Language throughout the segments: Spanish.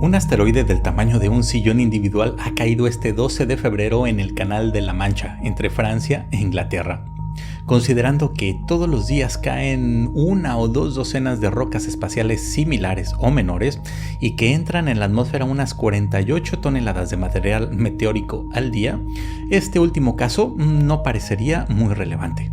Un asteroide del tamaño de un sillón individual ha caído este 12 de febrero en el Canal de la Mancha, entre Francia e Inglaterra. Considerando que todos los días caen una o dos docenas de rocas espaciales similares o menores y que entran en la atmósfera unas 48 toneladas de material meteórico al día, este último caso no parecería muy relevante.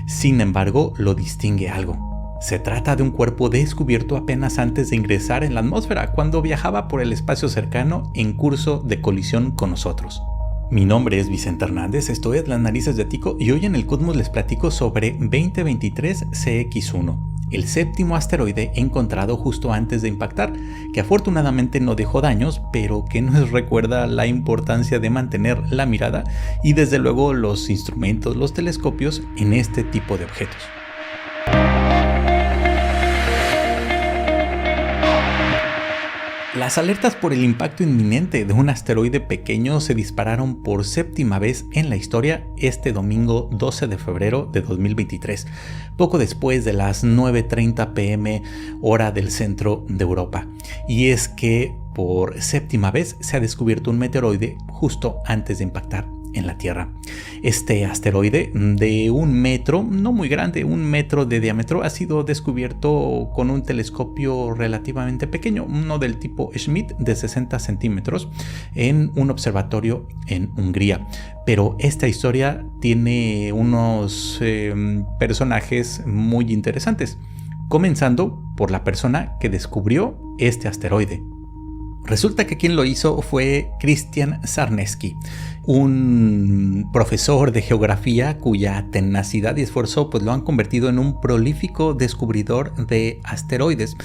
Sin embargo, lo distingue algo. Se trata de un cuerpo descubierto apenas antes de ingresar en la atmósfera, cuando viajaba por el espacio cercano en curso de colisión con nosotros. Mi nombre es Vicente Hernández, esto es Las Narices de Tico y hoy en el Cosmos les platico sobre 2023 CX1, el séptimo asteroide encontrado justo antes de impactar, que afortunadamente no dejó daños, pero que nos recuerda la importancia de mantener la mirada y desde luego los instrumentos, los telescopios en este tipo de objetos. Las alertas por el impacto inminente de un asteroide pequeño se dispararon por séptima vez en la historia este domingo 12 de febrero de 2023, poco después de las 9:30 p.m. hora del centro de Europa. Y es que por séptima vez se ha descubierto un meteoroide justo antes de impactar en la Tierra. Este asteroide de 1 metro, no muy grande, 1 metro de diámetro, ha sido descubierto con un telescopio relativamente pequeño, uno del tipo Schmidt de 60 centímetros, en un observatorio en Hungría. Pero esta historia tiene unos personajes muy interesantes, comenzando por la persona que descubrió este asteroide. Resulta que quien lo hizo fue Christian Czarnecki, un profesor de geografía cuya tenacidad y esfuerzo lo han convertido en un prolífico descubridor de asteroides,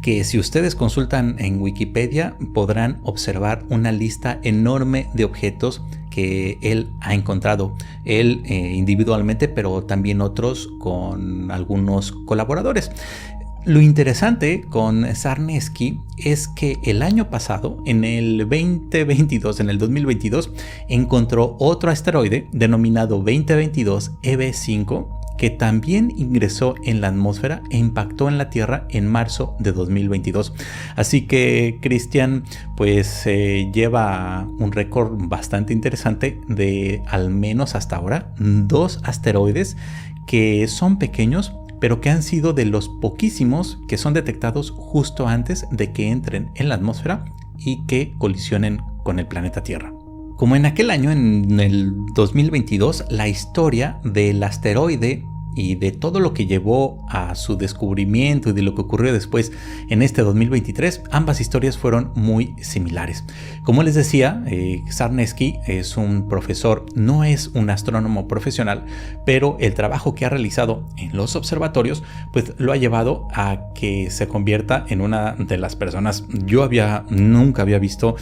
que si ustedes consultan en Wikipedia podrán observar una lista enorme de objetos que él ha encontrado, él individualmente, pero también otros con algunos colaboradores. Lo interesante con Czarnecki es que el año pasado, en el 2022, encontró otro asteroide denominado 2022 EB5 que también ingresó en la atmósfera e impactó en la Tierra en marzo de 2022. Así que Christian lleva un récord bastante interesante de al menos hasta ahora 2 asteroides que son pequeños, pero que han sido de los poquísimos que son detectados justo antes de que entren en la atmósfera y que colisionen con el planeta Tierra. Como en aquel año, en el 2022, la historia del asteroide y de todo lo que llevó a su descubrimiento y de lo que ocurrió después en este 2023, ambas historias fueron muy similares. Como les decía, Czarnecki es un profesor, no es un astrónomo profesional, pero el trabajo que ha realizado en los observatorios lo ha llevado a que se convierta en una de las personas. Nunca había visto,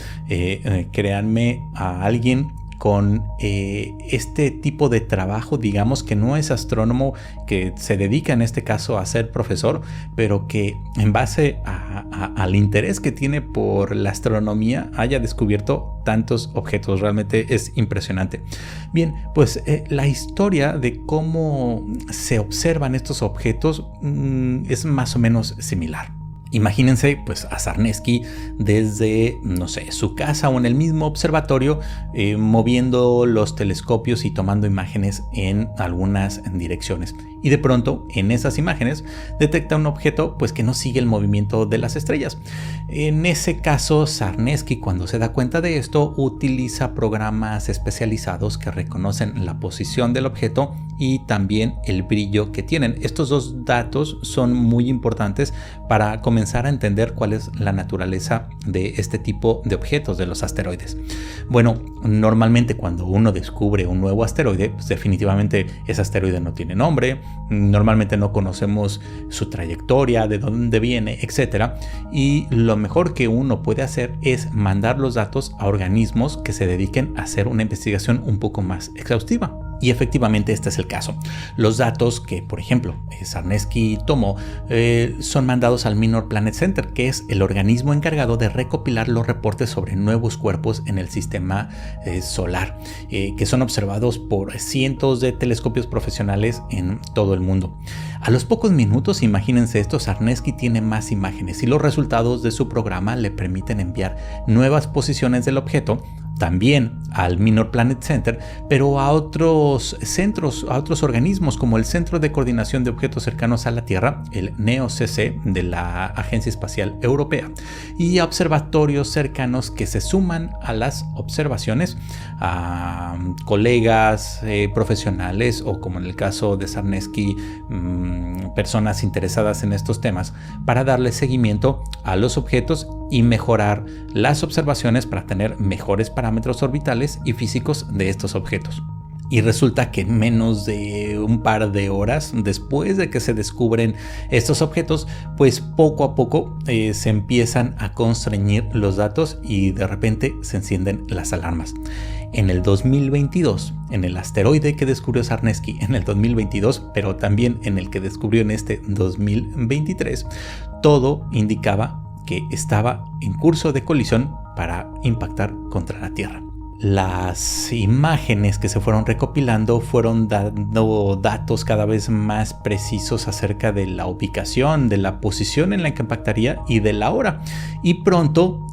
créanme, a alguien con este tipo de trabajo, digamos que no es astrónomo, que se dedica en este caso a ser profesor, pero que en base al interés que tiene por la astronomía haya descubierto tantos objetos. Realmente es impresionante. Bien, la historia de cómo se observan estos objetos es más o menos similar. Imagínense a Czarnecki desde, su casa o en el mismo observatorio, moviendo los telescopios y tomando imágenes en algunas direcciones. Y de pronto, en esas imágenes, detecta un objeto que no sigue el movimiento de las estrellas. En ese caso, Czarnecki, cuando se da cuenta de esto, utiliza programas especializados que reconocen la posición del objeto y también el brillo que tienen. Estos dos datos son muy importantes para comenzar a entender cuál es la naturaleza de este tipo de objetos, de los asteroides. Bueno, normalmente cuando uno descubre un nuevo asteroide, definitivamente ese asteroide no tiene nombre, normalmente no conocemos su trayectoria, de dónde viene, etc. Y lo mejor que uno puede hacer es mandar los datos a organismos que se dediquen a hacer una investigación un poco más exhaustiva. Y efectivamente este es el caso. Los datos que, por ejemplo, Sarnecki tomó son mandados al Minor Planet Center, que es el organismo encargado de recopilar los reportes sobre nuevos cuerpos en el sistema solar, que son observados por cientos de telescopios profesionales en todo el mundo. A los pocos minutos, imagínense esto, Sarnecki tiene más imágenes y los resultados de su programa le permiten enviar nuevas posiciones del objeto también al Minor Planet Center, pero a otros centros, a otros organismos como el Centro de Coordinación de Objetos Cercanos a la Tierra, el NEOCC de la Agencia Espacial Europea, y a observatorios cercanos que se suman a las observaciones, a colegas profesionales o, como en el caso de Sarnecki, personas interesadas en estos temas, para darle seguimiento a los objetos y mejorar las observaciones para tener mejores parámetros orbitales y físicos de estos objetos. Y resulta que en menos de un par de horas después de que se descubren estos objetos, pues poco a poco se empiezan a constreñir los datos y de repente se encienden las alarmas. En el 2022, en el asteroide que descubrió Sarnecki en el 2022, pero también en el que descubrió en este 2023, todo indicaba que estaba en curso de colisión para impactar contra la Tierra. Las imágenes que se fueron recopilando fueron dando datos cada vez más precisos acerca de la ubicación, de la posición en la que impactaría y de la hora. Y pronto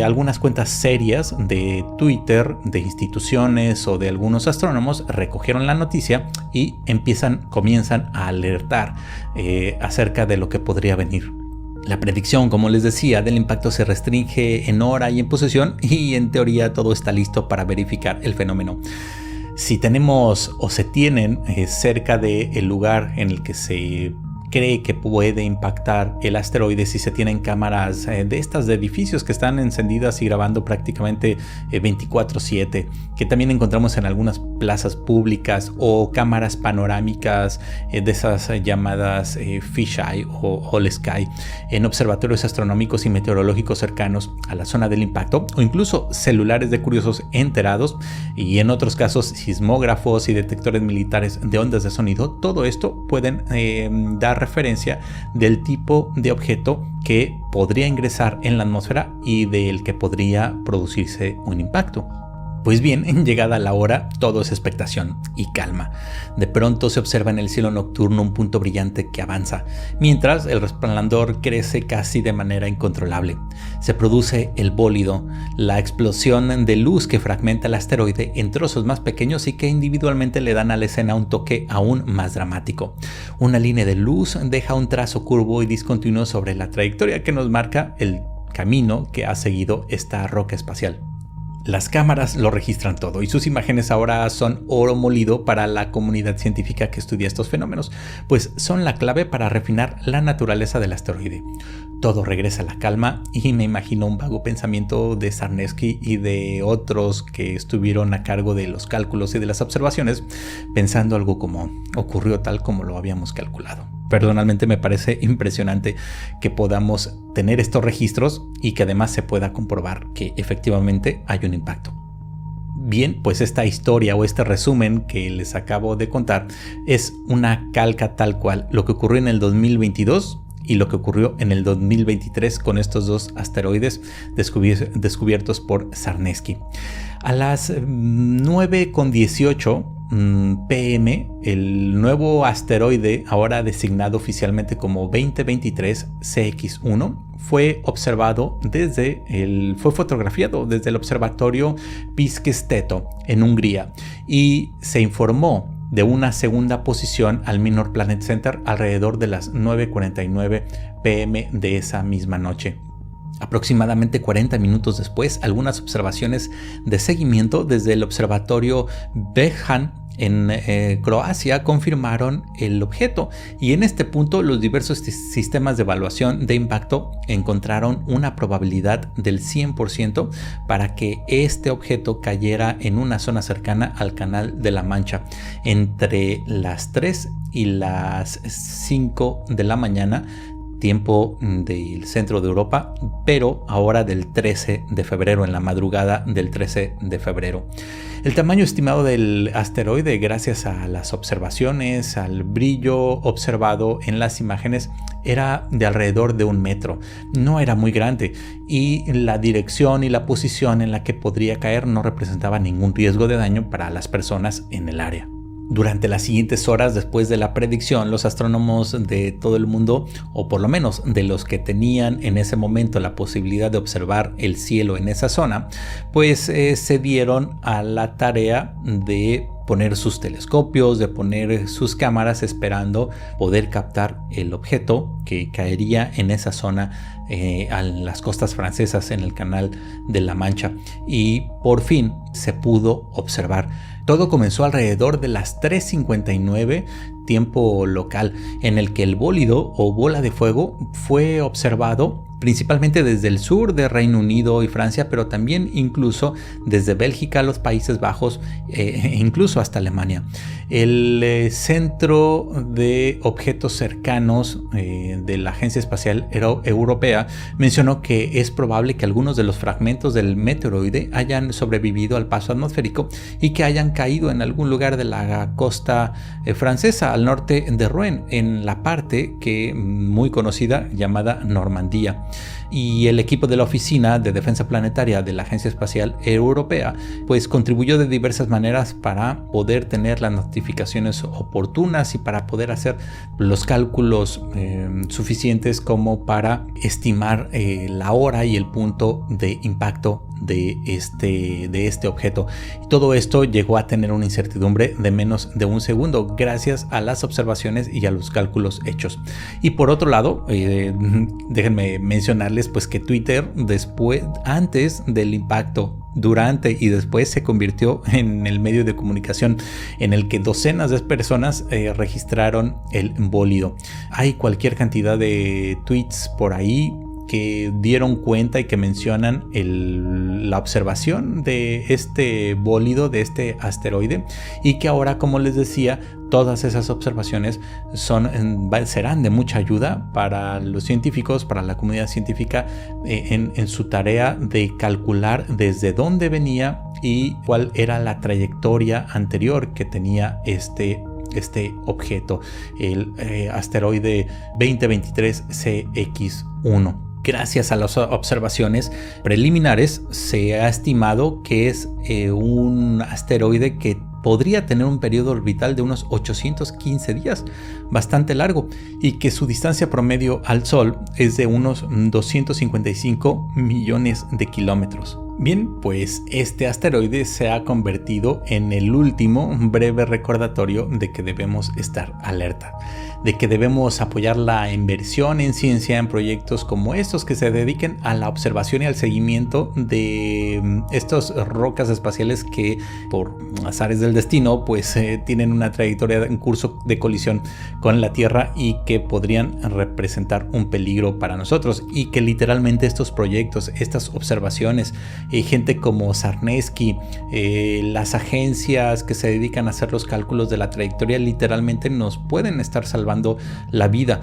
algunas cuentas serias de Twitter, de instituciones o de algunos astrónomos recogieron la noticia y comienzan a alertar acerca de lo que podría venir. La predicción, como les decía, del impacto se restringe en hora y en posición, y en teoría todo está listo para verificar el fenómeno. Si tenemos o se tienen cerca del lugar en el que se cree que puede impactar el asteroide, si se tienen cámaras de estas de edificios que están encendidas y grabando prácticamente 24/7, que también encontramos en algunas plazas públicas, o cámaras panorámicas de esas llamadas fisheye o all sky en observatorios astronómicos y meteorológicos cercanos a la zona del impacto, o incluso celulares de curiosos enterados, y en otros casos sismógrafos y detectores militares de ondas de sonido. Todo esto pueden dar referencia del tipo de objeto que podría ingresar en la atmósfera y del que podría producirse un impacto. Pues bien, llegada la hora, todo es expectación y calma. De pronto se observa en el cielo nocturno un punto brillante que avanza, mientras el resplandor crece casi de manera incontrolable. Se produce el bólido, la explosión de luz que fragmenta el asteroide en trozos más pequeños y que individualmente le dan a la escena un toque aún más dramático. Una línea de luz deja un trazo curvo y discontinuo sobre la trayectoria que nos marca el camino que ha seguido esta roca espacial. Las cámaras lo registran todo y sus imágenes ahora son oro molido para la comunidad científica que estudia estos fenómenos, pues son la clave para refinar la naturaleza del asteroide. Todo regresa a la calma y me imagino un vago pensamiento de Sarnecki y de otros que estuvieron a cargo de los cálculos y de las observaciones, pensando algo como: ocurrió tal como lo habíamos calculado. Personalmente me parece impresionante que podamos tener estos registros y que además se pueda comprobar que efectivamente hay un impacto. Bien, pues esta historia o este resumen que les acabo de contar es una calca tal cual lo que ocurrió en el 2022 y lo que ocurrió en el 2023 con estos dos asteroides descubiertos por Sarnecki. A las 9:18 PM, el nuevo asteroide, ahora designado oficialmente como 2023 CX1, fue fotografiado desde el observatorio Piszkesteto en Hungría, y se informó de una segunda posición al Minor Planet Center alrededor de las 9:49 PM de esa misma noche. Aproximadamente 40 minutos después, algunas observaciones de seguimiento desde el observatorio Behan en Croacia confirmaron el objeto, y en este punto los diversos sistemas de evaluación de impacto encontraron una probabilidad del 100% para que este objeto cayera en una zona cercana al Canal de la Mancha entre las 3 y las 5 de la mañana tiempo del centro de Europa, pero ahora del 13 de febrero, en la madrugada del 13 de febrero. El tamaño estimado del asteroide, gracias a las observaciones, al brillo observado en las imágenes, era de alrededor de 1 metro. No era muy grande y la dirección y la posición en la que podría caer no representaba ningún riesgo de daño para las personas en el área. Durante las siguientes horas después de la predicción, los astrónomos de todo el mundo, o por lo menos de los que tenían en ese momento la posibilidad de observar el cielo en esa zona, pues se dieron a la tarea de poner sus telescopios, de poner sus cámaras, esperando poder captar el objeto que caería en esa zona, a las costas francesas, en el Canal de la Mancha, y por fin se pudo observar. Todo comenzó alrededor de las 3:59 tiempo local, en el que el bólido o bola de fuego fue observado principalmente desde el sur de Reino Unido y Francia, pero también incluso desde Bélgica, los Países Bajos e incluso hasta Alemania. El Centro de Objetos Cercanos de la Agencia Espacial Europea mencionó que es probable que algunos de los fragmentos del meteoroide hayan sobrevivido al paso atmosférico y que hayan caído en algún lugar de la costa francesa, al norte de Rouen, en la parte que muy conocida llamada Normandía. Y el equipo de la Oficina de Defensa Planetaria de la Agencia Espacial Europea pues contribuyó de diversas maneras para poder tener las notificaciones oportunas y para poder hacer los cálculos suficientes como para estimar la hora y el punto de impacto de este objeto. Y todo esto llegó a tener una incertidumbre de menos de 1 segundo gracias a las observaciones y a los cálculos hechos. Y por otro lado, déjenme mencionarles pues que Twitter, antes del impacto, durante y después, se convirtió en el medio de comunicación en el que docenas de personas registraron el bólido. Hay cualquier cantidad de tweets por ahí que dieron cuenta y que mencionan la observación de este bólido, de este asteroide, y que ahora, como les decía, todas esas observaciones serán de mucha ayuda para los científicos, para la comunidad científica, en su tarea de calcular desde dónde venía y cuál era la trayectoria anterior que tenía este objeto, el asteroide 2023 CX1. Gracias a las observaciones preliminares, se ha estimado que es un asteroide que podría tener un periodo orbital de unos 815 días, bastante largo, y que su distancia promedio al Sol es de unos 255 millones de kilómetros. Bien, pues este asteroide se ha convertido en el último breve recordatorio de que debemos estar alerta, de que debemos apoyar la inversión en ciencia, en proyectos como estos que se dediquen a la observación y al seguimiento de estas rocas espaciales que, por azares del destino, pues tienen una trayectoria en curso de colisión con la Tierra y que podrían representar un peligro para nosotros, y que literalmente estos proyectos, estas observaciones, gente como Zarnesky, las agencias que se dedican a hacer los cálculos de la trayectoria, literalmente nos pueden estar salvando la vida,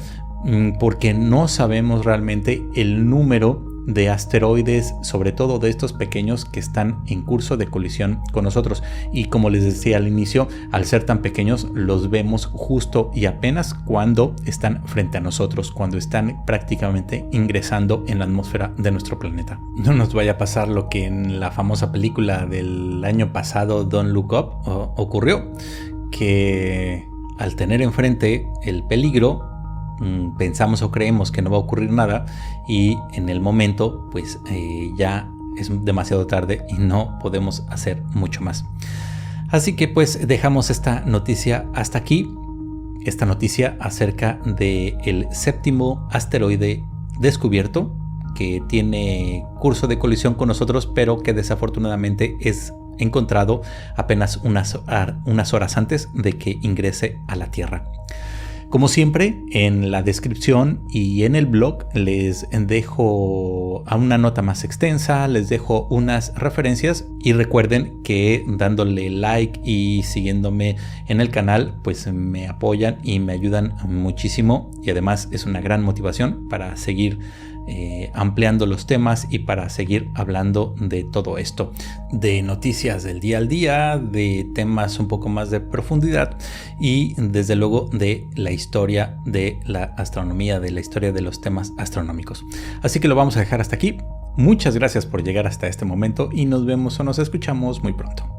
porque no sabemos realmente el número de asteroides, sobre todo de estos pequeños, que están en curso de colisión con nosotros. Y como les decía al inicio, al ser tan pequeños, los vemos justo y apenas cuando están frente a nosotros, cuando están prácticamente ingresando en la atmósfera de nuestro planeta. No nos vaya a pasar lo que en la famosa película del año pasado, Don't Look Up, ocurrió, que al tener enfrente el peligro, pensamos o creemos que no va a ocurrir nada, y en el momento pues ya es demasiado tarde y no podemos hacer mucho más. Así que pues dejamos esta noticia hasta aquí, esta noticia acerca del séptimo asteroide descubierto que tiene curso de colisión con nosotros, pero que desafortunadamente es encontrado apenas unas horas antes de que ingrese a la Tierra. Como siempre, en la descripción y en el blog les dejo a una nota más extensa, les dejo unas referencias y recuerden que dándole like y siguiéndome en el canal pues me apoyan y me ayudan muchísimo, y además es una gran motivación para seguir ampliando los temas y para seguir hablando de todo esto, de noticias del día al día, de temas un poco más de profundidad y desde luego de la historia de la astronomía, de la historia de los temas astronómicos. Así que lo vamos a dejar hasta aquí. Muchas gracias por llegar hasta este momento y nos vemos o nos escuchamos muy pronto.